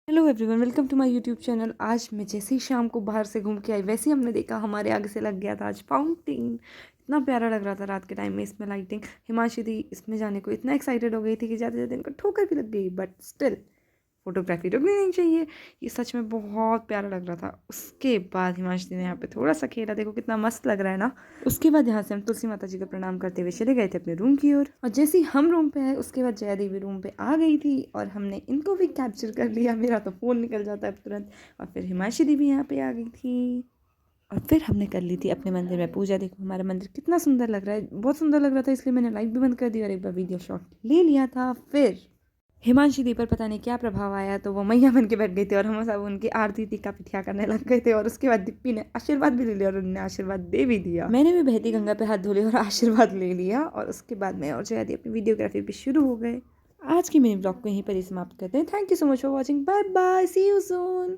Hello everyone, welcome to my YouTube channel. आज मैं जैसे ही शाम को बाहर से घूम के आई, वैसे ही हमने देखा हमारे आगे से लग गया था आज फाउंटेन। इतना प्यारा लग रहा था रात के टाइम में इसमें लाइटिंग। हिमांशी दी इसमें जाने को इतना एक्साइटेड हो गई थी कि जाते जाते इनको ठोकर भी लग गई, बट स्टिल फोटोग्राफी रुकनी नहीं चाहिए। ये सच में बहुत प्यारा लग रहा था। उसके बाद हिमांशी ने यहाँ पे थोड़ा सा खेला, देखो कितना मस्त लग रहा है ना। उसके बाद यहाँ से हम तुलसी माता जी का प्रणाम करते हुए चले गए थे अपने रूम की ओर। और जैसे ही हम रूम पे आए, उसके बाद जया देवी रूम पे आ गई थी और हमने इनको भी कैप्चर कर लिया। मेरा तो फ़ोन निकल जाता है तुरंत। और फिर हिमांशी दी भी यहाँ पे आ गई थी और फिर हमने कर ली थी अपने मंदिर में पूजा। देखो हमारा मंदिर कितना सुंदर लग रहा है, बहुत सुंदर लग रहा था, इसलिए मैंने लाइट भी बंद कर दी और एक बार वीडियो शॉट ले लिया था। फिर हिमांशी दी पर पता नहीं क्या प्रभाव आया, तो वो मैया बन के बैठ गई थी और हम सब उनकी आरती टीका पिठिया करने लग गए थे। और उसके बाद दीप्ति ने आशीर्वाद भी ले लिया और उन्होंने आशीर्वाद दे भी दिया। मैंने भी बहती गंगा पे हाथ धो लिया और आशीर्वाद ले लिया। और उसके बाद मैं और जयादी अपनी वीडियोग्राफी पे शुरू हो गए। आज की मिनी ब्लॉग को यहीं पर ही समाप्त करते हैं। Thank you so much for watching. Bye bye, see you soon.